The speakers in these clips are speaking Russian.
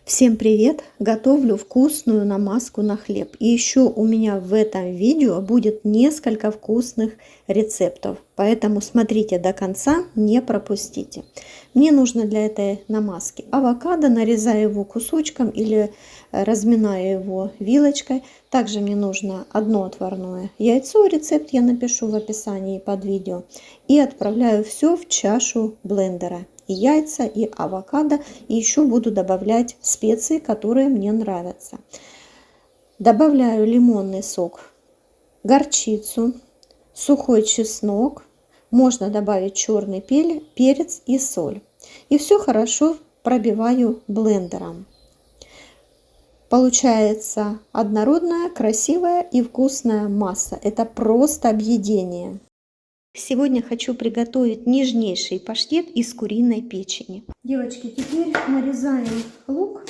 Всем привет! Готовлю вкусную намазку на хлеб. И еще у меня в этом видео будет несколько вкусных рецептов. Поэтому смотрите до конца, не пропустите. Мне нужно для этой намазки авокадо. Нарезаю его кусочком или разминаю его вилочкой. Также мне нужно одно отварное яйцо. Рецепт я напишу в описании под видео. И отправляю все в чашу блендера. И яйца, и авокадо, и еще буду добавлять специи, которые мне нравятся. Добавляю лимонный сок, горчицу, сухой чеснок, можно добавить черный перец и соль. И все хорошо пробиваю блендером. Получается однородная, красивая и вкусная масса. Это просто объедение. Сегодня хочу приготовить нежнейший паштет из куриной печени. Девочки, теперь нарезаем лук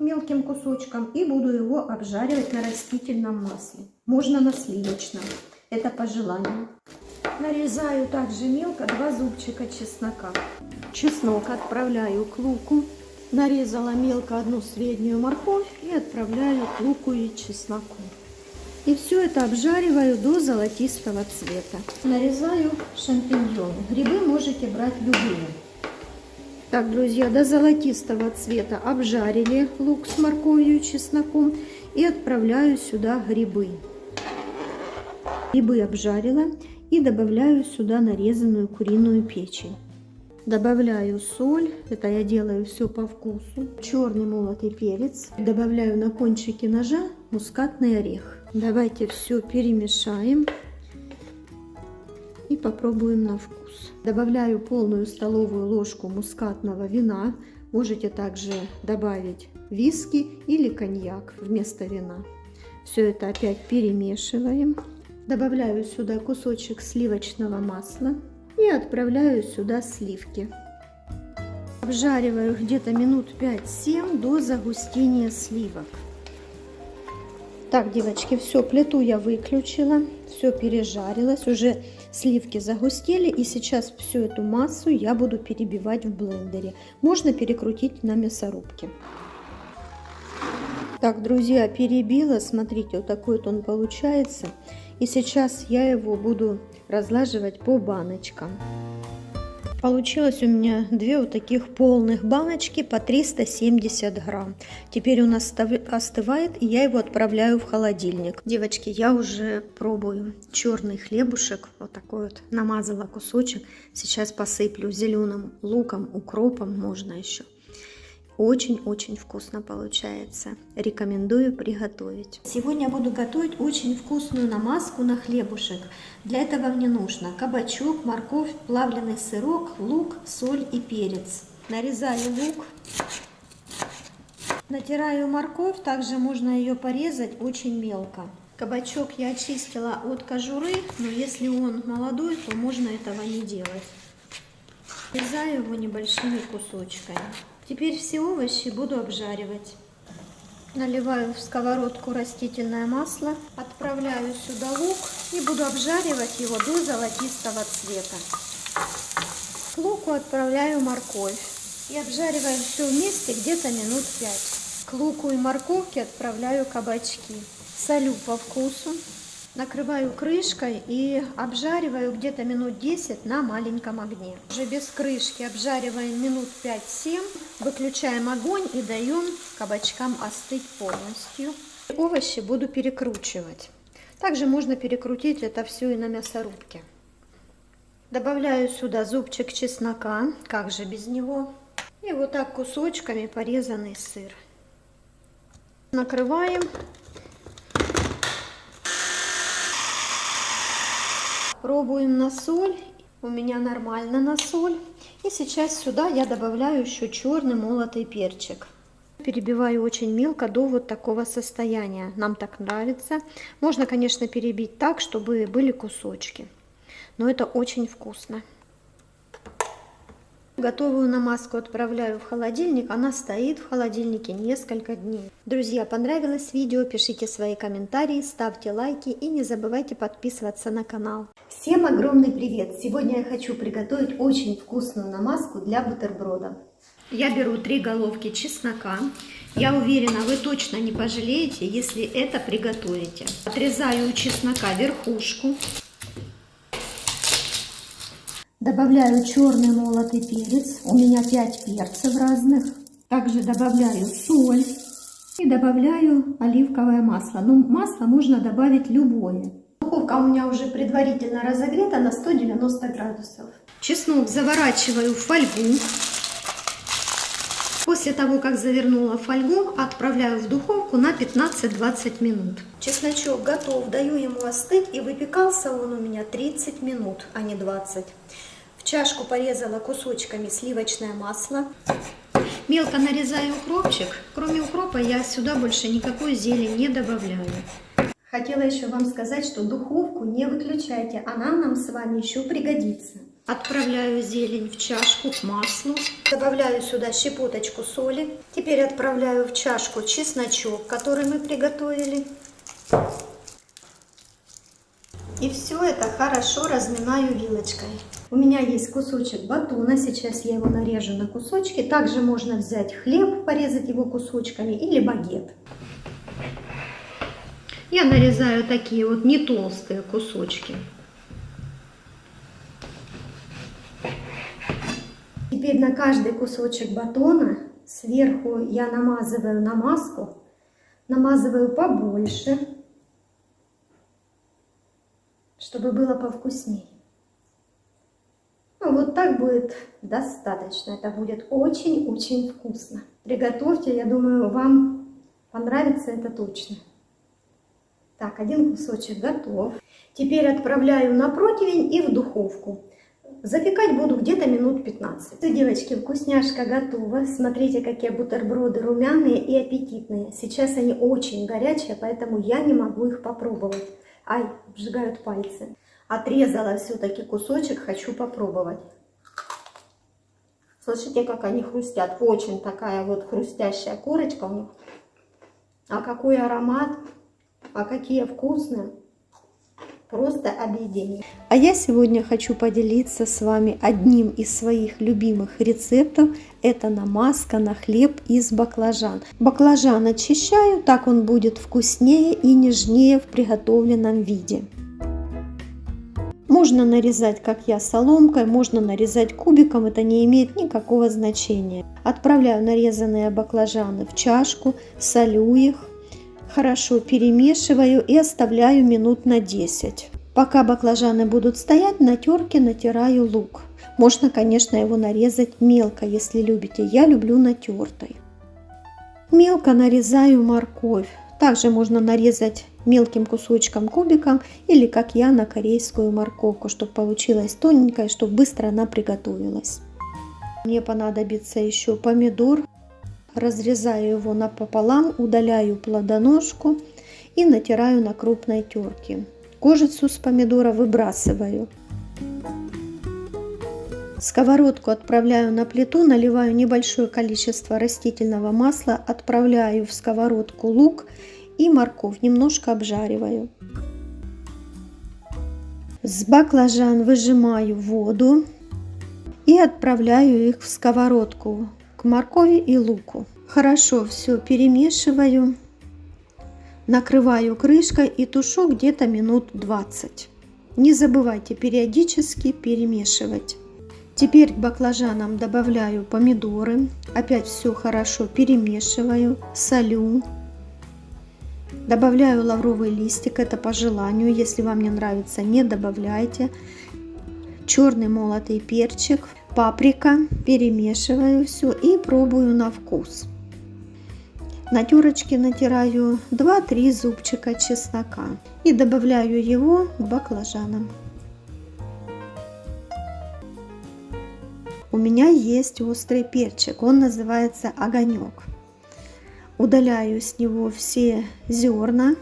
мелким кусочком и буду его обжаривать на растительном масле. Можно на сливочном, это по желанию. Нарезаю также мелко 2 зубчика чеснока. Чеснок отправляю к луку. Нарезала мелко 1 среднюю морковь и отправляю к луку и чесноку. И все это обжариваю до золотистого цвета. Нарезаю шампиньоны. Грибы можете брать любые. Так, друзья, до золотистого цвета обжарили лук с морковью и чесноком. И отправляю сюда грибы. Грибы обжарила и добавляю сюда нарезанную куриную печень. Добавляю соль, это я делаю все по вкусу. Черный молотый перец. Добавляю на кончике ножа мускатный орех. Давайте все перемешаем и попробуем на вкус. Добавляю полную столовую ложку мускатного вина. Можете также добавить виски или коньяк вместо вина. Все это опять перемешиваем. Добавляю сюда кусочек сливочного масла и отправляю сюда сливки. Обжариваю где-то минут 5-7 до загустения сливок. Так, девочки, все, плиту я выключила, все пережарилось, уже сливки загустели, и сейчас всю эту массу я буду перебивать в блендере. Можно перекрутить на мясорубке. Так, друзья, перебила, смотрите, вот такой вот он получается. И сейчас я его буду разлаживать по баночкам. Получилось у меня 2 вот таких полных баночки по 370 грамм. Теперь он остывает, и я его отправляю в холодильник. Девочки, я уже пробую черный хлебушек. Вот такой вот намазала кусочек. Сейчас посыплю зеленым луком, укропом можно еще. Очень-очень вкусно получается. Рекомендую приготовить. Сегодня буду готовить очень вкусную намазку на хлебушек. Для этого мне нужно кабачок, морковь, плавленый сырок, лук, соль и перец. Нарезаю лук. Натираю морковь. Также можно ее порезать очень мелко. Кабачок я очистила от кожуры, но если он молодой, то можно этого не делать. Нарезаю его небольшими кусочками. Теперь все овощи буду обжаривать. Наливаю в сковородку растительное масло, отправляю сюда лук и буду обжаривать его до золотистого цвета. К луку отправляю морковь и обжариваю все вместе где-то минут 5. К луку и морковке отправляю кабачки. Солю по вкусу. Накрываю крышкой и обжариваю где-то минут 10 на маленьком огне. Уже без крышки обжариваем минут 5-7. Выключаем огонь и даем кабачкам остыть полностью. Овощи буду перекручивать. Также можно перекрутить это все и на мясорубке. Добавляю сюда зубчик чеснока, как же без него. И вот так кусочками порезанный сыр. Накрываем. Пробуем на соль. У меня нормально на соль. И сейчас сюда я добавляю еще черный молотый перчик. Перебиваю очень мелко до вот такого состояния. Нам так нравится. Можно, конечно, перебить так, чтобы были кусочки. Но это очень вкусно. Готовую намазку отправляю в холодильник. Она стоит в холодильнике несколько дней. Друзья, понравилось видео? Пишите свои комментарии, ставьте лайки и не забывайте подписываться на канал. Всем огромный привет! Сегодня я хочу приготовить очень вкусную намазку для бутерброда. Я беру 3 головки чеснока Я уверена, вы точно не пожалеете, если это приготовите. Отрезаю у чеснока верхушку. Добавляю черный молотый перец. У меня 5 перцев разных. Также добавляю соль. И добавляю оливковое масло. Ну, масло можно добавить любое. Духовка у меня уже предварительно разогрета на 190 градусов. Чеснок заворачиваю в фольгу. После того, как завернула фольгу, отправляю в духовку на 15-20 минут. Чесночок готов, даю ему остыть, и выпекался он у меня 30 минут, а не 20. В чашку порезала кусочками сливочное масло. Мелко нарезаю укропчик. Кроме укропа я сюда больше никакой зелени не добавляю. Хотела еще вам сказать, что духовку не выключайте, она нам с вами еще пригодится. Отправляю зелень в чашку к маслу. Добавляю сюда щепоточку соли. Теперь отправляю в чашку чесночок, который мы приготовили. И все это хорошо разминаю вилочкой. У меня есть кусочек батона, сейчас я его нарежу на кусочки. Также можно взять хлеб, порезать его кусочками, или багет. Я нарезаю такие вот не толстые кусочки. Теперь на каждый кусочек батона сверху я намазываю намазку. Намазываю побольше, чтобы было повкуснее. Ну, вот так будет достаточно. Это будет очень-очень вкусно. Приготовьте, я думаю, вам понравится это точно. Так, один кусочек готов. Теперь отправляю на противень и в духовку. Запекать буду где-то минут 15. Все, девочки, вкусняшка готова. Смотрите, какие бутерброды румяные и аппетитные. Сейчас они очень горячие, поэтому я не могу их попробовать. Ай, обжигают пальцы. Отрезала все-таки кусочек, хочу попробовать. Слышите, как они хрустят? Очень такая вот хрустящая корочка у них. А какой аромат, а какие вкусные. Просто объедение. А я сегодня хочу поделиться с вами одним из своих любимых рецептов. Это намазка на хлеб из баклажан. Баклажан очищаю, так он будет вкуснее и нежнее в приготовленном виде. Можно нарезать, как я, соломкой, можно нарезать кубиком, это не имеет никакого значения. Отправляю нарезанные баклажаны в чашку, солю их. Хорошо перемешиваю и оставляю минут на 10. Пока баклажаны будут стоять, на терке натираю лук. Можно, конечно, его нарезать мелко, если любите. Я люблю натертой. Мелко нарезаю морковь. Также можно нарезать мелким кусочком, кубиком, или, как я, на корейскую морковку, чтобы получилась тоненькая, чтобы быстро она приготовилась. Мне понадобится еще помидор. Разрезаю его напополам, удаляю плодоножку и натираю на крупной терке. Кожицу с помидора выбрасываю. Сковородку отправляю на плиту, наливаю небольшое количество растительного масла, отправляю в сковородку лук и морковь, немножко обжариваю. С баклажан выжимаю воду и отправляю их в сковородку к моркови и луку. Хорошо все перемешиваю, накрываю крышкой и тушу где-то минут 20. Не забывайте периодически перемешивать. Теперь к баклажанам добавляю помидоры. Опять все хорошо перемешиваю, солю. Добавляю лавровый листик, это по желанию. Если вам не нравится, не добавляйте. Черный молотый перчик, паприка. Перемешиваю все и пробую на вкус. На терочке натираю 2-3 зубчика чеснока и добавляю его к баклажанам. У меня есть острый перчик, он называется огонек. Удаляю с него все зерна,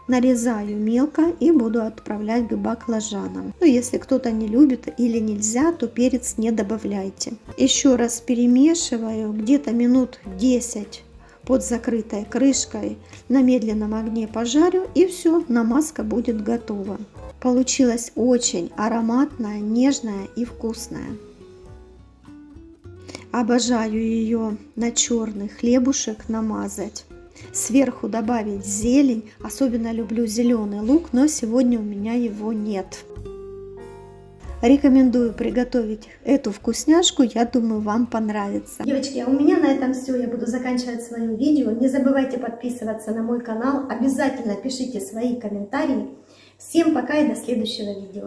нарезаю мелко и буду отправлять к баклажанам. Но если кто-то не любит или нельзя, то перец не добавляйте. Еще раз перемешиваю, где-то минут 10 под закрытой крышкой на медленном огне пожарю, и все, намазка будет готова. Получилась очень ароматная, нежная и вкусная. Обожаю ее на черный хлебушек намазать. Сверху добавить зелень. Особенно люблю зеленый лук, но сегодня у меня его нет. Рекомендую приготовить эту вкусняшку, я думаю, вам понравится. Девочки, а у меня на этом все. Я буду заканчивать свое видео. Не забывайте подписываться на мой канал. Обязательно пишите свои комментарии. Всем пока и до следующего видео.